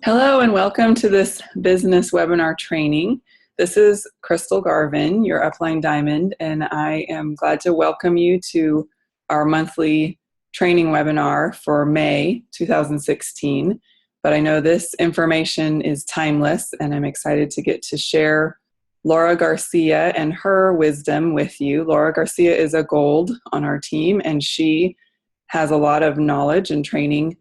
Hello and welcome to this business webinar training. This is Crystal Garvin, your Upline Diamond, and I am glad to welcome you to our monthly training webinar for May 2016. But I know this information is timeless, and I'm excited to get to share Laura Garcia and her wisdom with you. Laura Garcia is a gold on our team, and she has a lot of knowledge and training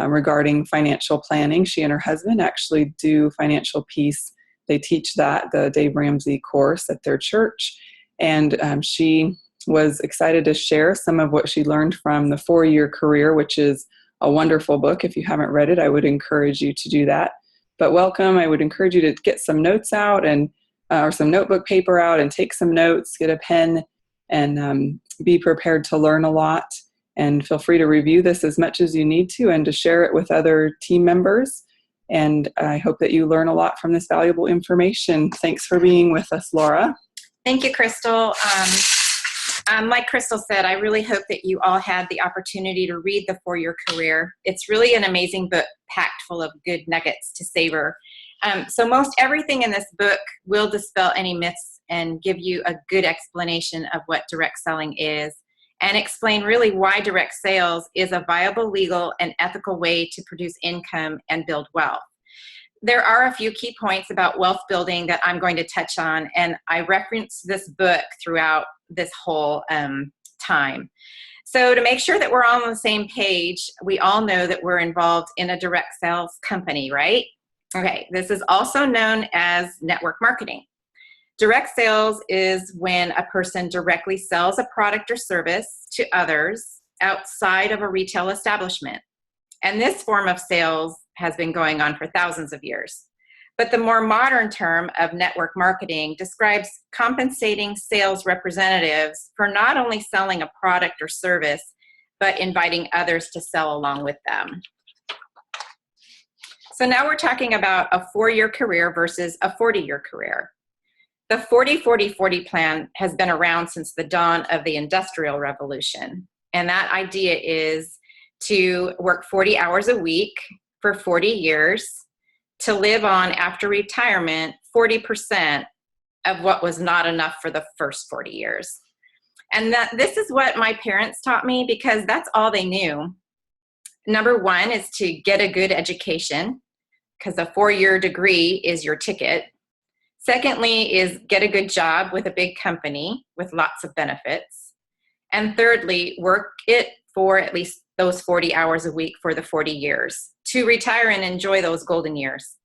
regarding financial planning. She and her husband actually do financial peace. They teach that, the Dave Ramsey course at their church. And she was excited to share some of what she learned from the 4-Year Career, which is a wonderful book. If you haven't read it, I would encourage you to do that. But welcome. I would encourage you to get some notes out and or some notebook paper out and take some notes, get a pen, and be prepared to learn a lot. And feel free to review this as much as you need to and to share it with other team members. And I hope that you learn a lot from this valuable information. Thanks for being with us, Laura. Thank you, Crystal. Like Crystal said, I really hope that you all had the opportunity to read the 4-Year Career. It's really an amazing book packed full of good nuggets to savor. So most everything in this book will dispel any myths and give you a good explanation of what direct selling is, and explain really why direct sales is a viable, legal, and ethical way to produce income and build wealth. There are a few key points about wealth building that I'm going to touch on, and I reference this book throughout this whole time. So to make sure that we're all on the same page, we all know that we're involved in a direct sales company, right? Okay, this is also known as network marketing. Direct sales is when a person directly sells a product or service to others outside of a retail establishment. And this form of sales has been going on for thousands of years. But the more modern term of network marketing describes compensating sales representatives for not only selling a product or service, but inviting others to sell along with them. So now we're talking about a 4-year career versus a 40-year career. The 40-40-40 plan has been around since the dawn of the Industrial Revolution. And that idea is to work 40 hours a week for 40 years, to live on after retirement 40% of what was not enough for the first 40 years. And this is what my parents taught me because that's all they knew. Number one is to get a good education, because a 4-year degree is your ticket. Secondly is get a good job with a big company with lots of benefits. And thirdly, work it for at least those 40 hours a week for the 40 years to retire and enjoy those golden years.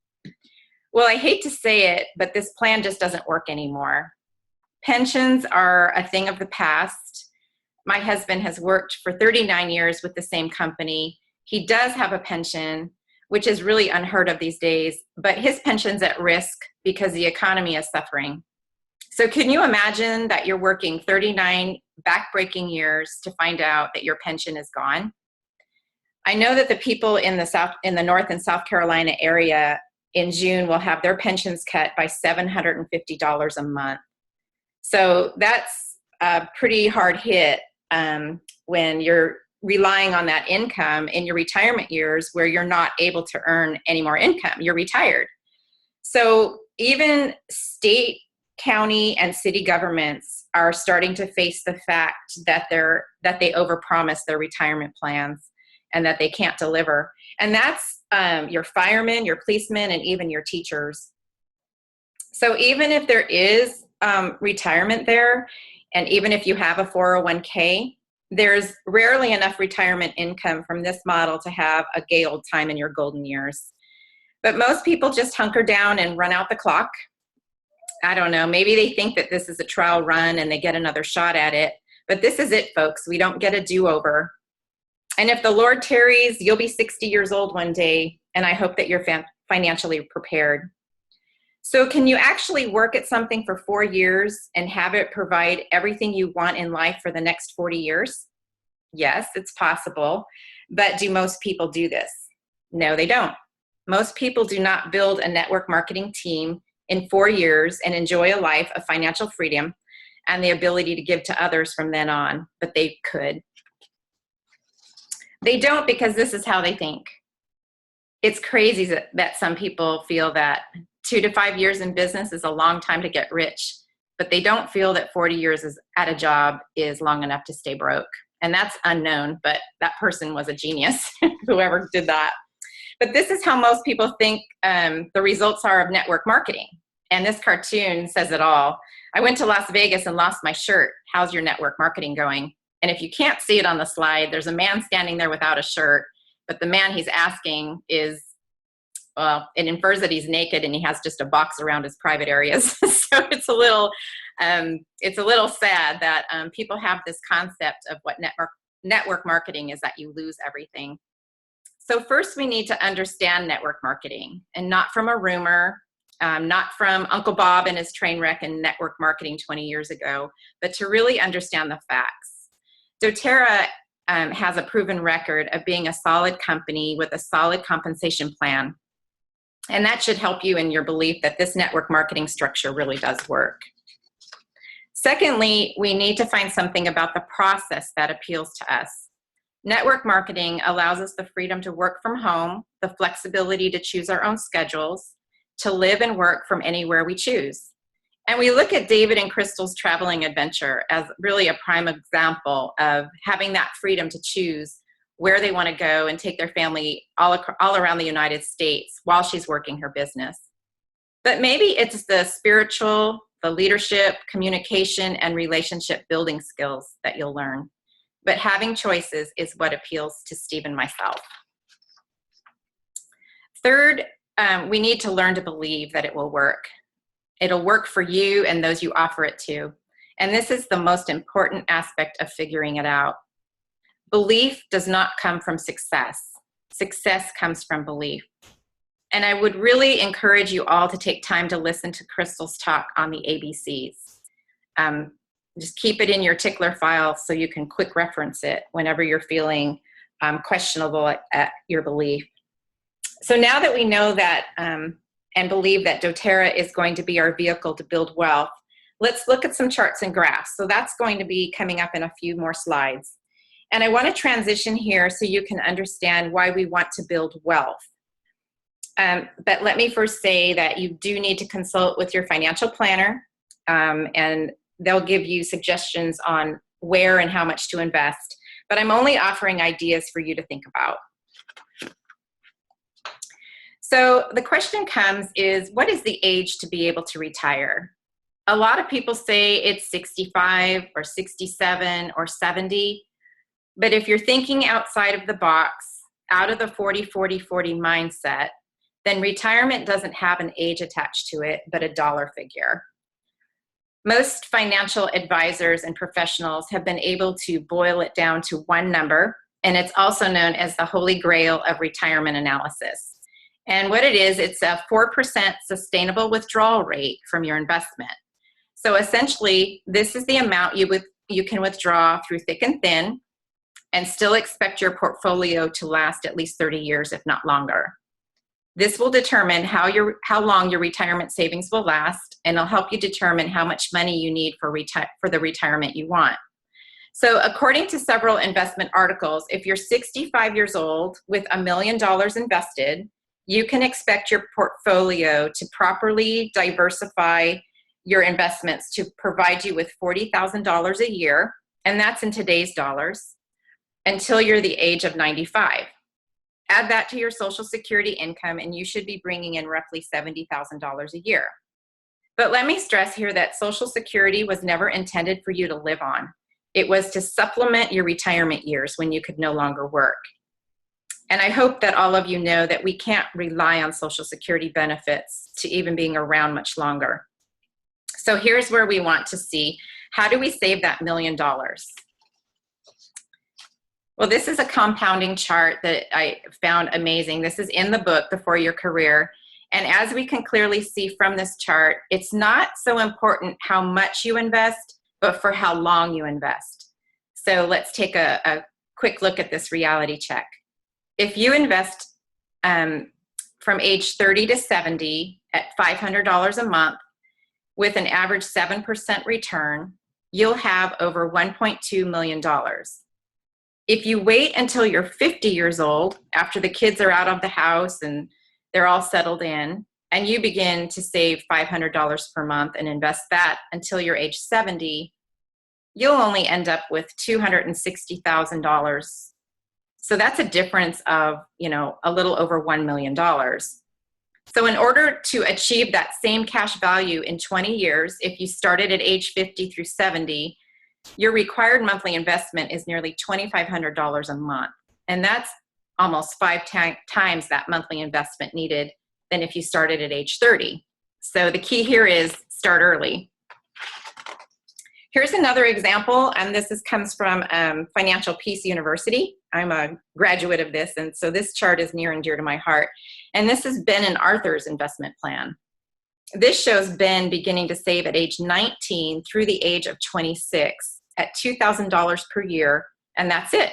Well, I hate to say it, but this plan just doesn't work anymore. Pensions are a thing of the past. My husband has worked for 39 years with the same company. He does have a pension, which is really unheard of these days, but his pension's at risk because the economy is suffering. So can you imagine that you're working 39 back-breaking years to find out that your pension is gone? I know that the people in the North and South Carolina area in June will have their pensions cut by $750 a month. So that's a pretty hard hit when you're relying on that income in your retirement years where you're not able to earn any more income. You're retired. So even state, county, and city governments are starting to face the fact that they overpromise their retirement plans and that they can't deliver. And that's your firemen, your policemen, and even your teachers. So even if there is retirement there, and even if you have a 401k, there's rarely enough retirement income from this model to have a gay old time in your golden years. But most people just hunker down and run out the clock. I don't know, maybe they think that this is a trial run and they get another shot at it. But this is it, folks. We don't get a do-over. And if the Lord tarries, you'll be 60 years old one day, and I hope that you're financially prepared. So can you actually work at something for 4 years and have it provide everything you want in life for the next 40 years? Yes, it's possible. But do most people do this? No, they don't. Most people do not build a network marketing team in 4 years and enjoy a life of financial freedom and the ability to give to others from then on, but they could. They don't because this is how they think. it's crazy that some people feel that 2 to 5 years in business is a long time to get rich, but they don't feel that 40 years at a job is long enough to stay broke. And that's unknown, but that person was a genius, whoever did that. But this is how most people think the results are of network marketing. And this cartoon says it all. I went to Las Vegas and lost my shirt. How's your network marketing going? And if you can't see it on the slide, there's a man standing there without a shirt, but the man he's asking is, well, it infers that he's naked and he has just a box around his private areas. So it's a little sad that people have this concept of what network marketing is, that you lose everything. So first we need to understand network marketing, and not from a rumor, not from Uncle Bob and his train wreck in network marketing 20 years ago, but to really understand the facts. dōTERRA has a proven record of being a solid company with a solid compensation plan. And that should help you in your belief that this network marketing structure really does work. Secondly, we need to find something about the process that appeals to us. Network marketing allows us the freedom to work from home, the flexibility to choose our own schedules, to live and work from anywhere we choose. And we look at David and Crystal's traveling adventure as really a prime example of having that freedom to choose where they want to go and take their family all around the United States while she's working her business. But maybe it's the spiritual, the leadership, communication, and relationship building skills that you'll learn. But having choices is what appeals to Steve and myself. Third, we need to learn to believe that it will work. It'll work for you and those you offer it to. And this is the most important aspect of figuring it out. Belief does not come from success. Success comes from belief. And I would really encourage you all to take time to listen to Crystal's talk on the ABCs. Just keep it in your tickler file so you can quick reference it whenever you're feeling questionable at your belief. So now that we know that and believe that dōTERRA is going to be our vehicle to build wealth, let's look at some charts and graphs. So that's going to be coming up in a few more slides. And I want to transition here so you can understand why we want to build wealth. But let me first say that you do need to consult with your financial planner, and they'll give you suggestions on where and how much to invest. But I'm only offering ideas for you to think about. So the question comes is, what is the age to be able to retire? A lot of people say it's 65 or 67 or 70. But if you're thinking outside of the box, out of the 40-40-40 mindset, then retirement doesn't have an age attached to it, but a dollar figure. Most financial advisors and professionals have been able to boil it down to one number, and it's also known as the holy grail of retirement analysis. And what it is, it's a 4% sustainable withdrawal rate from your investment. So essentially, this is the amount you can withdraw through thick and thin and still expect your portfolio to last at least 30 years, if not longer. This will determine how long your retirement savings will last, and it'll help you determine how much money you need for the retirement you want. So according to several investment articles, if you're 65 years old with $1 million invested, you can expect your portfolio to properly diversify your investments to provide you with $40,000 a year, and that's in today's dollars, until you're the age of 95. Add that to your Social Security income, and you should be bringing in roughly $70,000 a year. But let me stress here that Social Security was never intended for you to live on. It was to supplement your retirement years when you could no longer work. And I hope that all of you know that we can't rely on Social Security benefits to even being around much longer. So here's where we want to see, how do we save that $1 million? Well, this is a compounding chart that I found amazing. This is in the book, The 4-Year Career. And as we can clearly see from this chart, it's not so important how much you invest, but for how long you invest. So let's take a quick look at this reality check. If you invest from age 30 to 70 at $500 a month with an average 7% return, you'll have over $1.2 million. If you wait until you're 50 years old, after the kids are out of the house and they're all settled in, and you begin to save $500 per month and invest that until you're age 70, you'll only end up with $260,000. So that's a difference of, a little over $1 million. So in order to achieve that same cash value in 20 years, if you started at age 50 through 70, your required monthly investment is nearly $2,500 a month. And that's almost 5 times that monthly investment needed than if you started at age 30. So the key here is start early. Here's another example, and this comes from Financial Peace University. I'm a graduate of this, and so this chart is near and dear to my heart. And this is Ben and Arthur's investment plan. This shows Ben beginning to save at age 19 through the age of 26 at $2,000 per year, and that's it.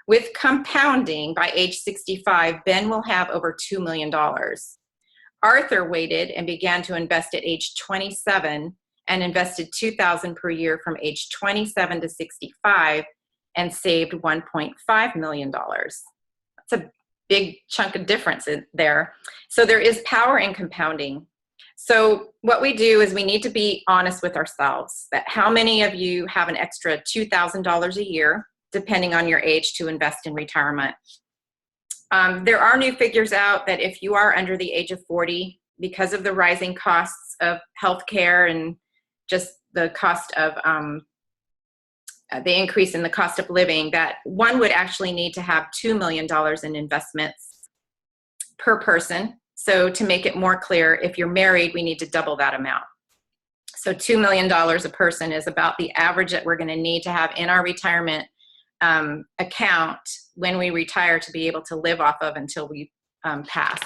With compounding, by age 65, Ben will have over $2 million. Arthur waited and began to invest at age 27 and invested $2,000 per year from age 27 to 65 and saved $1.5 million. That's a big chunk of difference there. So there is power in compounding. So what we do is we need to be honest with ourselves that how many of you have an extra $2,000 a year, depending on your age, to invest in retirement. There are new figures out that if you are under the age of 40, because of the rising costs of healthcare and just the cost of the increase in the cost of living, that one would actually need to have $2 million in investments per person. So to make it more clear, if you're married, we need to double that amount. So $2 million a person is about the average that we're going to need to have in our retirement account when we retire to be able to live off of until we pass.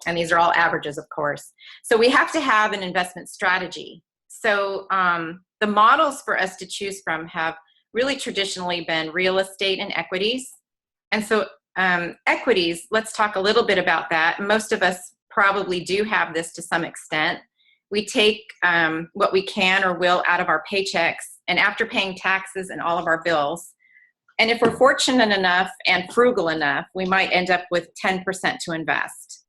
And these are all averages, of course. So we have to have an investment strategy. So the models for us to choose from have really traditionally been real estate and equities. And so equities, let's talk a little bit about that. Most of us probably do have this to some extent. We take what we can or will out of our paychecks, and after paying taxes and all of our bills, and if we're fortunate enough and frugal enough, we might end up with 10% to invest.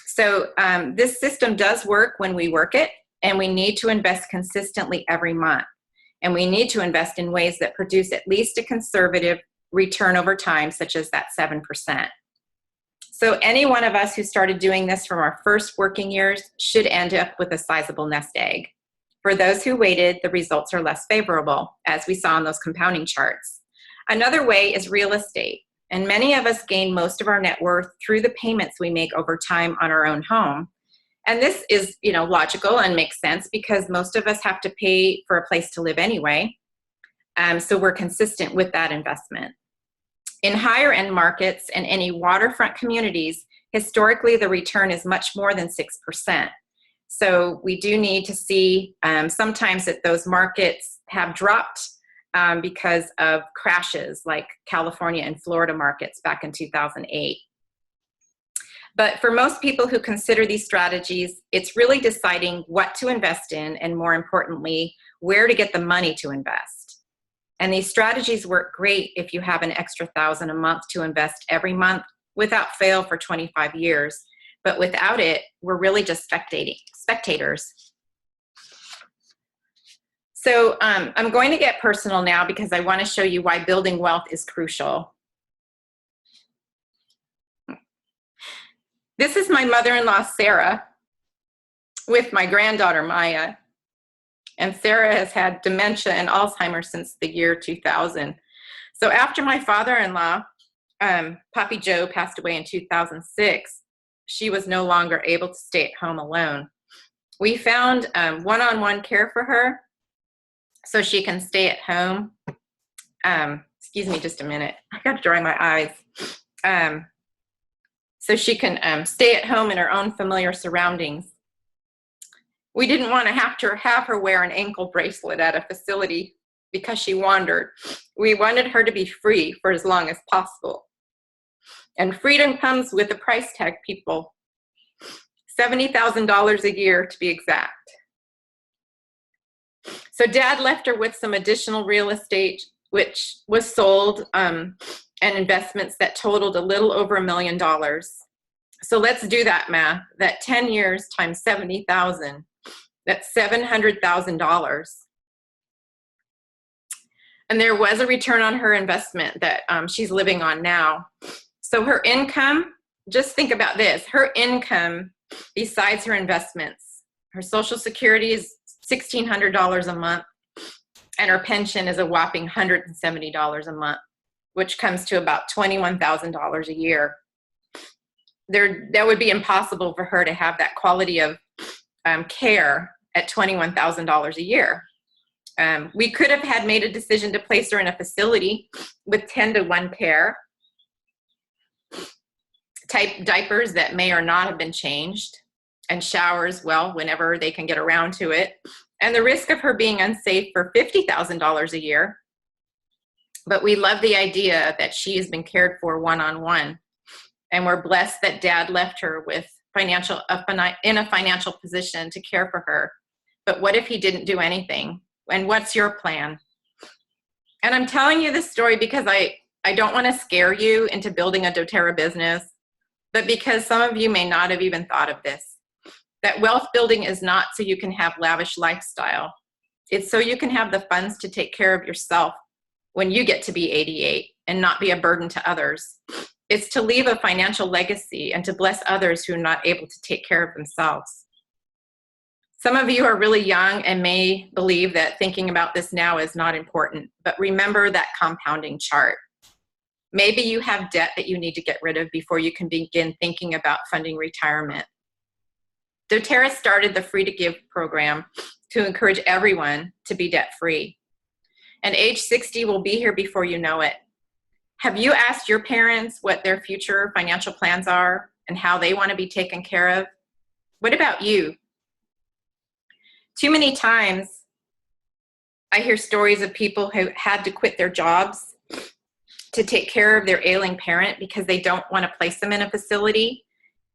So this system does work when we work it, and we need to invest consistently every month. And we need to invest in ways that produce at least a conservative return over time, such as that 7%. So any one of us who started doing this from our first working years should end up with a sizable nest egg. For those who waited, the results are less favorable, as we saw in those compounding charts. Another way is real estate. And many of us gain most of our net worth through the payments we make over time on our own home. And this is, logical and makes sense because most of us have to pay for a place to live anyway. So we're consistent with that investment. In higher end markets and any waterfront communities, historically the return is much more than 6%. So we do need to see sometimes that those markets have dropped because of crashes like California and Florida markets back in 2008. But for most people who consider these strategies, it's really deciding what to invest in and, more importantly, where to get the money to invest. And these strategies work great if you have an extra $1,000 a month to invest every month without fail for 25 years. But without it, we're really just spectators. So I'm going to get personal now because I want to show you why building wealth is crucial. This is my mother-in-law, Sarah, with my granddaughter, Maya. And Sarah has had dementia and Alzheimer's since the year 2000. So after my father-in-law, Papi Joe, passed away in 2006, she was no longer able to stay at home alone. We found one-on-one care for her so she can stay at home. Excuse me just a minute. I got to dry my eyes. So she can stay at home in her own familiar surroundings. We didn't want to have her wear an ankle bracelet at a facility because she wandered. We wanted her to be free for as long as possible. And freedom comes with a price tag, people. $70,000 a year to be exact. So Dad left her with some additional real estate which was sold, and investments that totaled a little over $1 million. So let's do that math. That 10 years times 70,000, that's $700,000. And there was a return on her investment that she's living on now. So her income, just think about this, her income besides her investments, her Social Security is $1,600 a month, and her pension is a whopping $170 a month, which comes to about $21,000 a year. That would be impossible for her to have that quality of care at $21,000 a year. We could have had made a decision to place her in a facility with 10-to-1 care, type diapers that may or not have been changed, and showers, well, whenever they can get around to it, and the risk of her being unsafe for $50,000 a year. But we love the idea that she has been cared for one-on-one, and we're blessed that Dad left her with in a financial position to care for her. But what if he didn't do anything? And what's your plan? And I'm telling you this story because I don't want to scare you into building a doTERRA business, but because some of you may not have even thought of this. That wealth building is not so you can have lavish lifestyle. It's so you can have the funds to take care of yourself when you get to be 88 and not be a burden to others. It's to leave a financial legacy and to bless others who are not able to take care of themselves. Some of you are really young and may believe that thinking about this now is not important, but remember that compounding chart. Maybe you have debt that you need to get rid of before you can begin thinking about funding retirement. doTERRA started the Free to Give program to encourage everyone to be debt-free. And age 60 will be here before you know it. Have you asked your parents what their future financial plans are and how they want to be taken care of? What about you? Too many times, I hear stories of people who had to quit their jobs to take care of their ailing parent because they don't want to place them in a facility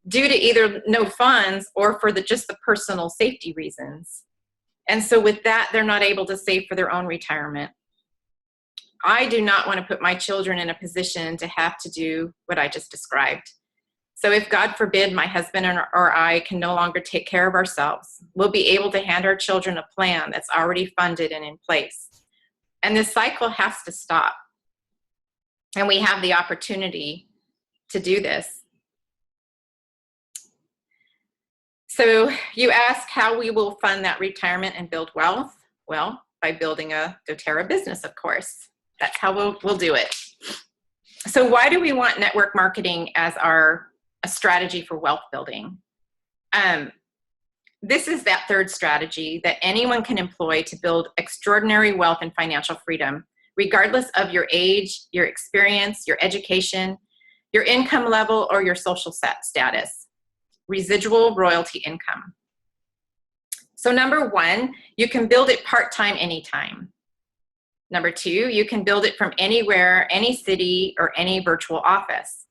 due to either no funds or for just the personal safety reasons. And so with that, they're not able to save for their own retirement. I do not want to put my children in a position to have to do what I just described. So if, God forbid, my husband or I can no longer take care of ourselves, we'll be able to hand our children a plan that's already funded and in place. And this cycle has to stop. And we have the opportunity to do this. So you ask how we will fund that retirement and build wealth? Well, by building a doTERRA business, of course. That's how we'll do it. So why do we want network marketing as a strategy for wealth building? This is that third strategy that anyone can employ to build extraordinary wealth and financial freedom, regardless of your age, your experience, your education, your income level, or your social status. Residual royalty income. So number one, you can build it part-time anytime. Number two, you can build it from anywhere, any city, or any virtual office.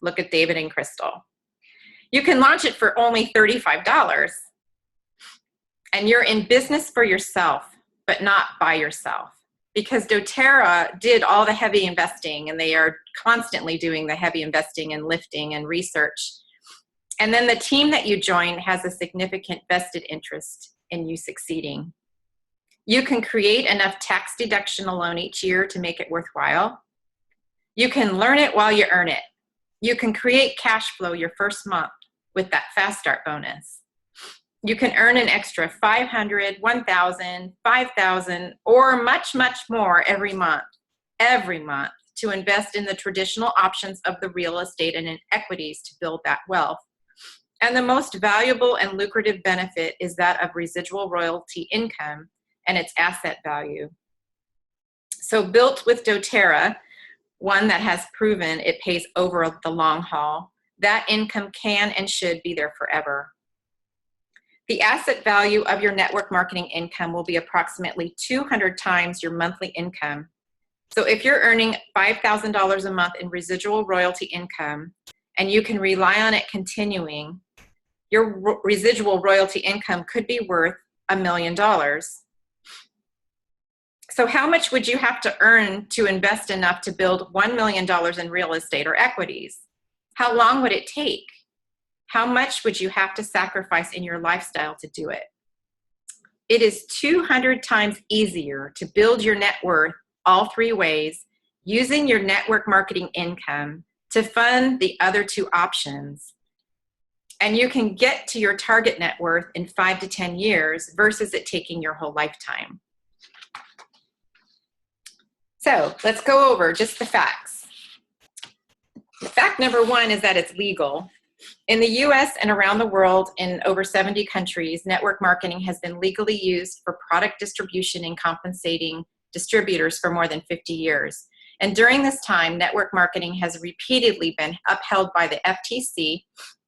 Look at David and Crystal. You can launch it for only $35. And you're in business for yourself, but not by yourself. Because doTERRA did all the heavy investing, and they are constantly doing the heavy investing and lifting and research. And then the team that you join has a significant vested interest in you succeeding. You can create enough tax deduction alone each year to make it worthwhile. You can learn it while you earn it. You can create cash flow your first month with that fast start bonus. You can earn an extra $500, $1,000, $5,000, or much, much more every month to invest in the traditional options of the real estate and in equities to build that wealth. And the most valuable and lucrative benefit is that of residual royalty income and its asset value. So built with doTERRA, one that has proven it pays over the long haul, that income can and should be there forever. The asset value of your network marketing income will be approximately 200 times your monthly income. So if you're earning $5,000 a month in residual royalty income and you can rely on it continuing, your residual royalty income could be worth $1 million. So how much would you have to earn to invest enough to build $1 million in real estate or equities? How long would it take? How much would you have to sacrifice in your lifestyle to do it? It is 200 times easier to build your net worth all three ways using your network marketing income to fund the other two options. And you can get to your target net worth in 5 to 10 years versus it taking your whole lifetime. So let's go over just the facts. Fact number one is that it's legal. In the US and around the world in over 70 countries, network marketing has been legally used for product distribution and compensating distributors for more than 50 years. And during this time, network marketing has repeatedly been upheld by the FTC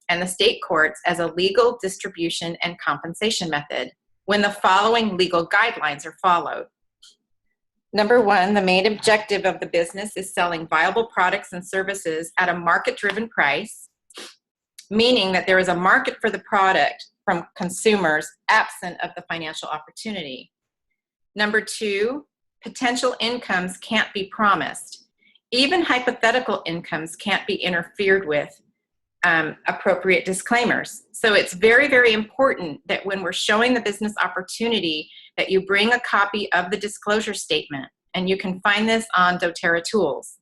and the state courts as a legal distribution and compensation method when the following legal guidelines are followed. Number one, the main objective of the business is selling viable products and services at a market-driven price, meaning that there is a market for the product from consumers absent of the financial opportunity. Number two, potential incomes can't be promised. Even hypothetical incomes can't be interfered with. Appropriate disclaimers. So it's very, very important that when we're showing the business opportunity that you bring a copy of the disclosure statement, and you can find this on dōTERRA tools.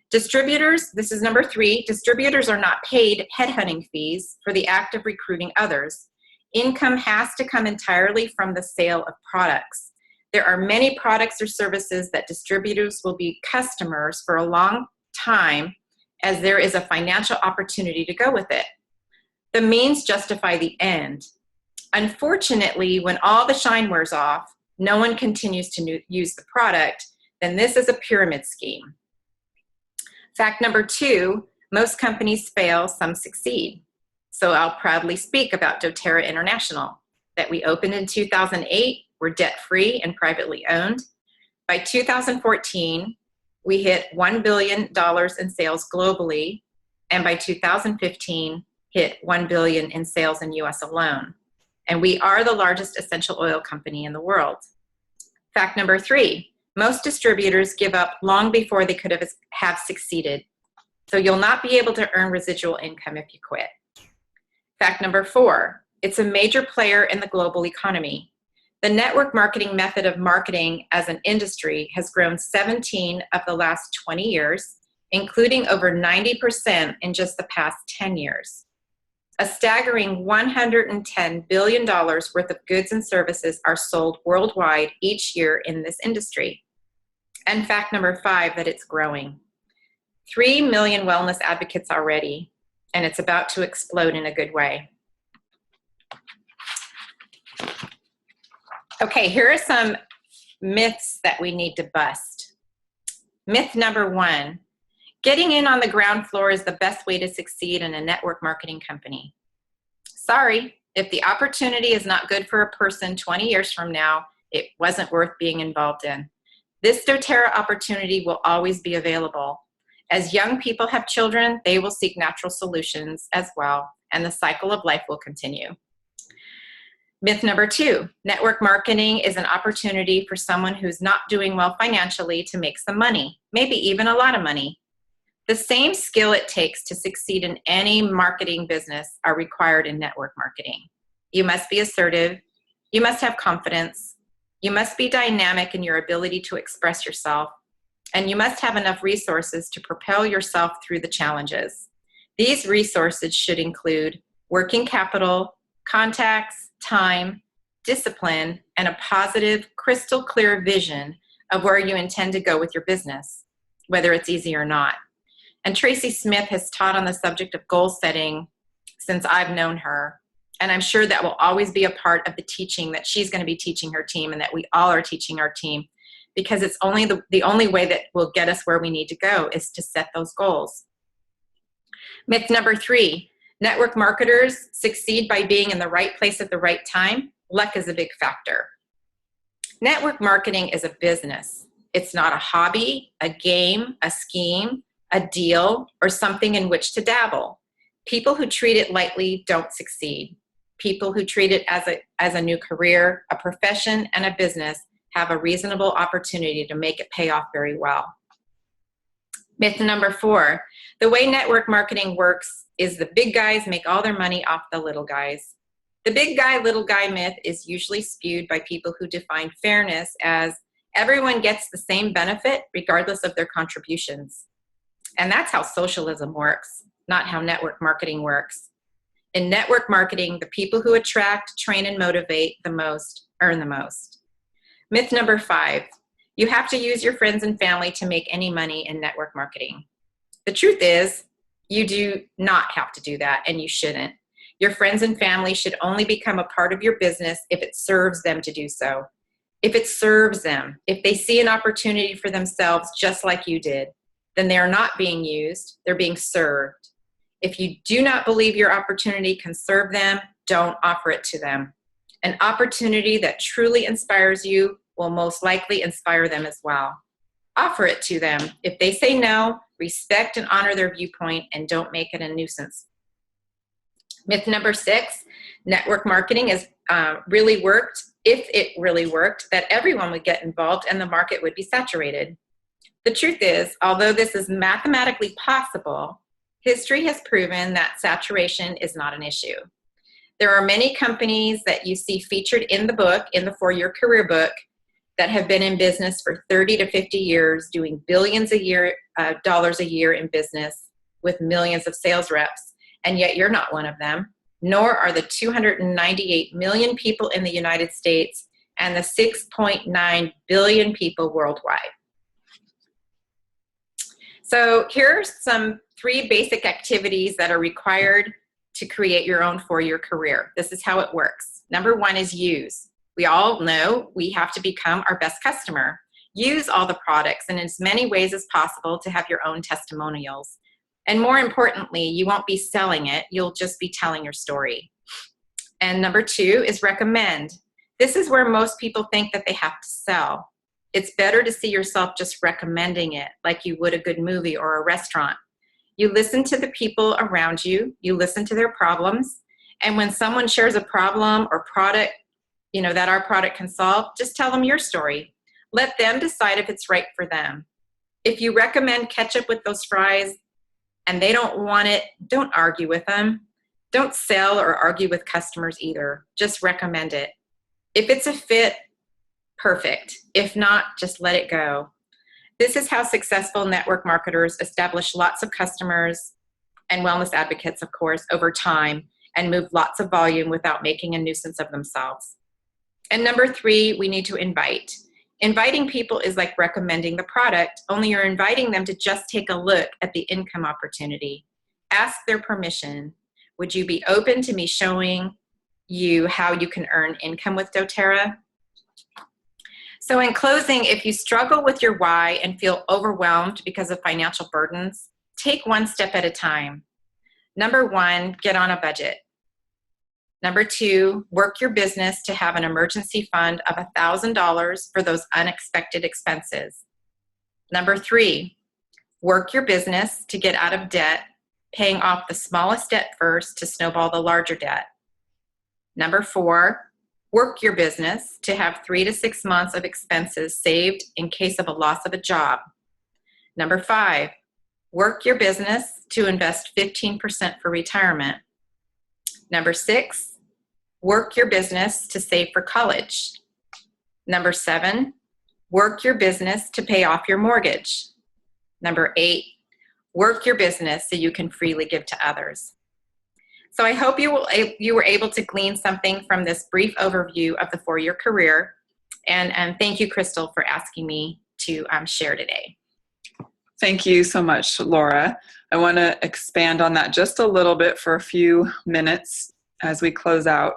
Distributors, this is number three, distributors are not paid headhunting fees for the act of recruiting others. Income has to come entirely from the sale of products. There are many products or services that distributors will be customers for a long time as there is a financial opportunity to go with it. The means justify the end. Unfortunately, when all the shine wears off, no one continues to use the product, then this is a pyramid scheme. Fact number two, most companies fail, some succeed. So I'll proudly speak about dōTERRA International, that we opened in 2008, we're debt-free and privately owned. By 2014, we hit $1 billion in sales globally, and by 2015, hit $1 billion in sales in US alone. And we are the largest essential oil company in the world. Fact number three, most distributors give up long before they could have succeeded. So you'll not be able to earn residual income if you quit. Fact number four, it's a major player in the global economy. The network marketing method of marketing as an industry has grown 17 of the last 20 years, including over 90% in just the past 10 years. A staggering $110 billion worth of goods and services are sold worldwide each year in this industry. And fact number five, that it's growing. 3 million wellness advocates already, and it's about to explode in a good way. Okay, here are some myths that we need to bust. Myth number one, getting in on the ground floor is the best way to succeed in a network marketing company. Sorry, if the opportunity is not good for a person 20 years from now, it wasn't worth being involved in. This dōTERRA opportunity will always be available. As young people have children, they will seek natural solutions as well, and the cycle of life will continue. Myth number two, network marketing is an opportunity for someone who's not doing well financially to make some money, maybe even a lot of money. The same skill it takes to succeed in any marketing business are required in network marketing. You must be assertive, you must have confidence, you must be dynamic in your ability to express yourself, and you must have enough resources to propel yourself through the challenges. These resources should include working capital, contacts, time, discipline, and a positive, crystal clear vision of where you intend to go with your business, whether it's easy or not. And Tracy Smith has taught on the subject of goal setting since I've known her. And I'm sure that will always be a part of the teaching that she's going to be teaching her team and that we all are teaching our team, because it's only the only way that will get us where we need to go is to set those goals. Myth number three, network marketers succeed by being in the right place at the right time. Luck is a big factor. Network marketing is a business. It's not a hobby, a game, a scheme, a deal, or something in which to dabble. People who treat it lightly don't succeed. People who treat it as a new career, a profession, and a business have a reasonable opportunity to make it pay off very well. Myth number 4, the way network marketing works is the big guys make all their money off the little guys. The big guy, little guy myth is usually spewed by people who define fairness as everyone gets the same benefit regardless of their contributions. And that's how socialism works, not how network marketing works. In network marketing, the people who attract, train, and motivate the most earn the most. Myth number 5, you have to use your friends and family to make any money in network marketing. The truth is, you do not have to do that, and you shouldn't. Your friends and family should only become a part of your business if it serves them to do so. If it serves them, if they see an opportunity for themselves just like you did, then they are not being used, they're being served. If you do not believe your opportunity can serve them, don't offer it to them. An opportunity that truly inspires you will most likely inspire them as well. Offer it to them. If they say no, respect and honor their viewpoint and don't make it a nuisance. Myth number 6, network marketing is really worked, if it really worked, that everyone would get involved and the market would be saturated. The truth is, although this is mathematically possible, history has proven that saturation is not an issue. There are many companies that you see featured in the book, in the 4-year career book, that have been in business for 30 to 50 years, doing billions dollars a year in business with millions of sales reps, and yet you're not one of them, nor are the 298 million people in the United States and the 6.9 billion people worldwide. So here's some 3 basic activities that are required to create your own 4-year career. This is how it works. Number 1 is use. We all know we have to become our best customer. Use all the products in as many ways as possible to have your own testimonials. And more importantly, you won't be selling it, you'll just be telling your story. And number 2 is recommend. This is where most people think that they have to sell. It's better to see yourself just recommending it like you would a good movie or a restaurant. You listen to the people around you, you listen to their problems, and when someone shares a problem or product, that our product can solve, just tell them your story. Let them decide if it's right for them. If you recommend ketchup with those fries and they don't want it, don't argue with them. Don't sell or argue with customers either. Just recommend it. If it's a fit, perfect. If not, just let it go. This is how successful network marketers establish lots of customers and wellness advocates, of course, over time and move lots of volume without making a nuisance of themselves. And number 3, we need to invite. Inviting people is like recommending the product, only you're inviting them to just take a look at the income opportunity. Ask their permission. Would you be open to me showing you how you can earn income with dōTERRA? So in closing, if you struggle with your why and feel overwhelmed because of financial burdens, take 1 step at a time. Number 1, get on a budget. Number 2, work your business to have an emergency fund of $1,000 for those unexpected expenses. Number 3, work your business to get out of debt, paying off the smallest debt first to snowball the larger debt. Number 4, work your business to have 3 to 6 months of expenses saved in case of a loss of a job. Number 5, work your business to invest 15% for retirement. Number 6, work your business to save for college. Number 7, work your business to pay off your mortgage. Number 8, work your business so you can freely give to others. So I hope you were able to glean something from this brief overview of the 4-year career. And thank you, Crystal, for asking me to share today. Thank you so much, Laura. I want to expand on that just a little bit for a few minutes as we close out.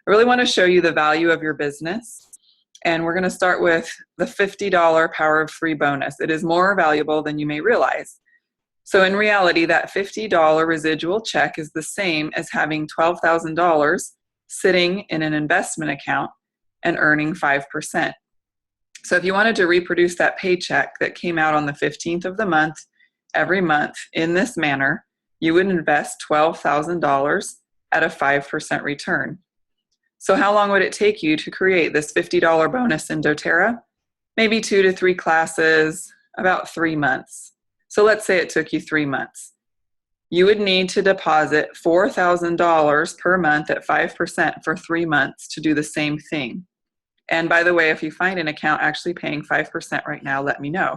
I really want to show you the value of your business. And we're going to start with the $50 Power of 3 bonus. It is more valuable than you may realize. So in reality, that $50 residual check is the same as having $12,000 sitting in an investment account and earning 5%. So if you wanted to reproduce that paycheck that came out on the 15th of the month, every month in this manner, you would invest $12,000 at a 5% return. So how long would it take you to create this $50 bonus in doTERRA? Maybe 2 to 3 classes, about 3 months. So let's say it took you 3 months. You would need to deposit $4,000 per month at 5% for 3 months to do the same thing. And by the way, if you find an account actually paying 5% right now, let me know.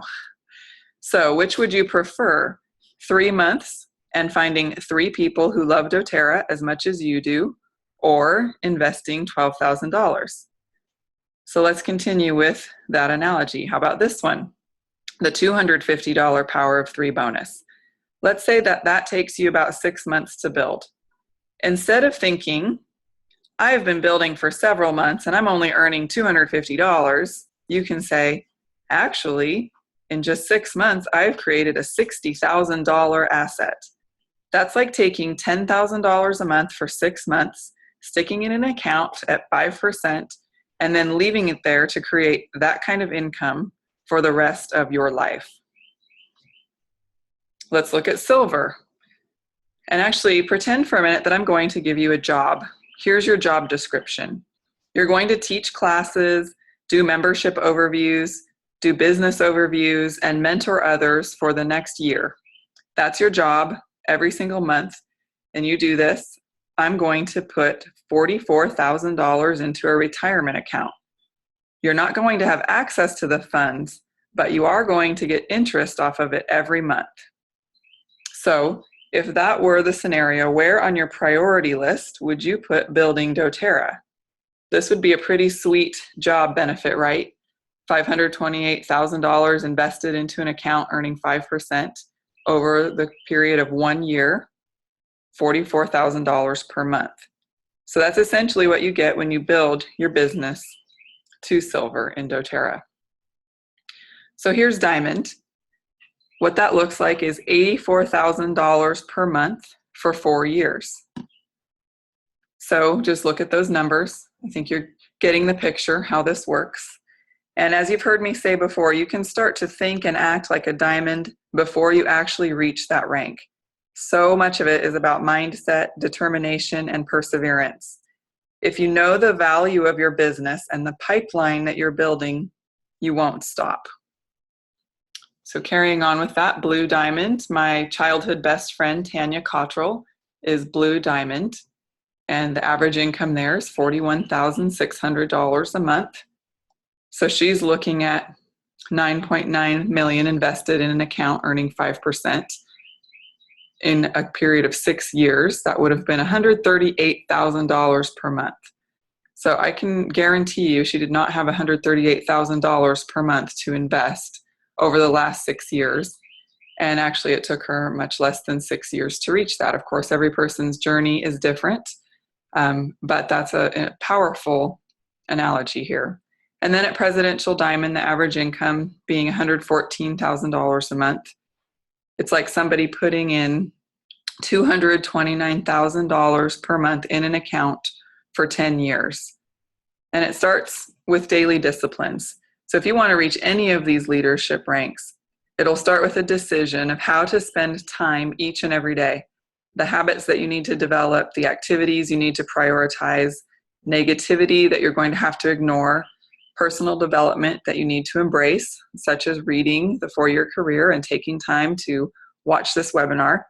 So which would you prefer? 3 months and finding 3 people who love doTERRA as much as you do, or investing $12,000? So let's continue with that analogy. How about this one? The $250 Power of 3 bonus. Let's say that that takes you about 6 months to build. Instead of thinking, I've been building for several months and I'm only earning $250, you can say, actually, in just 6 months, I've created a $60,000 asset. That's like taking $10,000 a month for 6 months, sticking in an account at 5%, and then leaving it there to create that kind of income for the rest of your life. Let's look at silver. And actually pretend for a minute that I'm going to give you a job. Here's your job description. You're going to teach classes, do membership overviews, do business overviews, and mentor others for the next year. That's your job every single month, and you do this. I'm going to put $44,000 into a retirement account. You're not going to have access to the funds, but you are going to get interest off of it every month. So if that were the scenario, where on your priority list would you put building doTERRA? This would be a pretty sweet job benefit, right? $528,000 invested into an account earning 5% over the period of 1 year, $44,000 per month. So that's essentially what you get when you build your business to silver in doTERRA. So here's diamond. What that looks like is $84,000 per month for 4 years. So just look at those numbers. I think you're getting the picture how this works. And as you've heard me say before, you can start to think and act like a diamond before you actually reach that rank. So much of it is about mindset, determination, and perseverance. If you know the value of your business and the pipeline that you're building, you won't stop. So carrying on with that, blue diamond, my childhood best friend, Tanya Cottrell, is blue diamond. And the average income there is $41,600 a month. So she's looking at $9.9 million invested in an account earning 5%. In a period of 6 years, that would have been $138,000 per month. So I can guarantee you she did not have $138,000 per month to invest over the last 6 years. And actually it took her much less than 6 years to reach that. Of course, every person's journey is different, but that's a powerful analogy here. And then at Presidential Diamond, the average income being $114,000 a month. It's like somebody putting in $229,000 per month in an account for 10 years. And it starts with daily disciplines. So if you want to reach any of these leadership ranks, it'll start with a decision of how to spend time each and every day. The habits that you need to develop, the activities you need to prioritize, negativity that you're going to have to ignore, personal development that you need to embrace, such as reading the 4-year career and taking time to watch this webinar,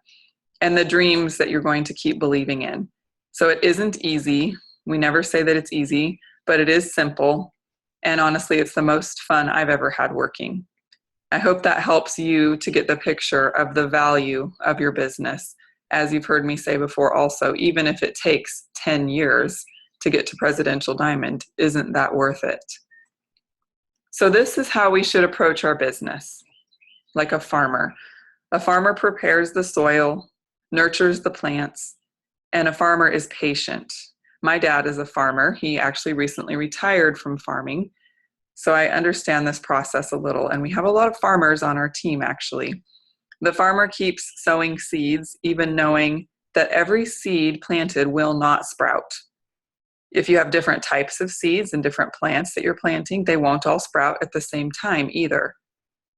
and the dreams that you're going to keep believing in. So it isn't easy. We never say that it's easy, but it is simple. And honestly, it's the most fun I've ever had working. I hope that helps you to get the picture of the value of your business. As you've heard me say before also, even if it takes 10 years to get to Presidential Diamond, isn't that worth it? So this is how we should approach our business, like a farmer. A farmer prepares the soil, nurtures the plants, and a farmer is patient. My dad is a farmer. He actually recently retired from farming, so I understand this process a little, and we have a lot of farmers on our team actually. The farmer keeps sowing seeds, even knowing that every seed planted will not sprout. If you have different types of seeds and different plants that you're planting, they won't all sprout at the same time either.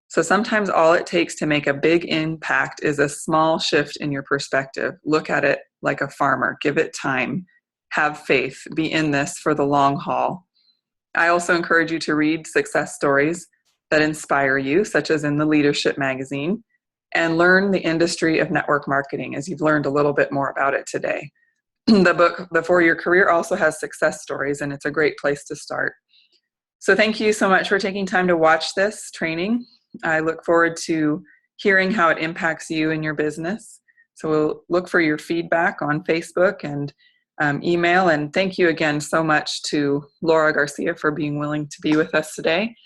So sometimes all it takes to make a big impact is a small shift in your perspective. Look at it like a farmer. Give it time. have faith, be in this for the long haul. I also encourage you to read success stories that inspire you, such as in the Leadership magazine, and learn the industry of network marketing, as you've learned a little bit more about it today. The book, The 4-Year Career, also has success stories, and it's a great place to start. So thank you so much for taking time to watch this training. I look forward to hearing how it impacts you and your business. So we'll look for your feedback on Facebook and email. And thank you again so much to Laura Garcia for being willing to be with us today.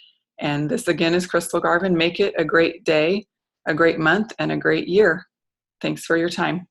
And this again is Crystal Garvin. Make it a great day, a great month, and a great year. Thanks for your time.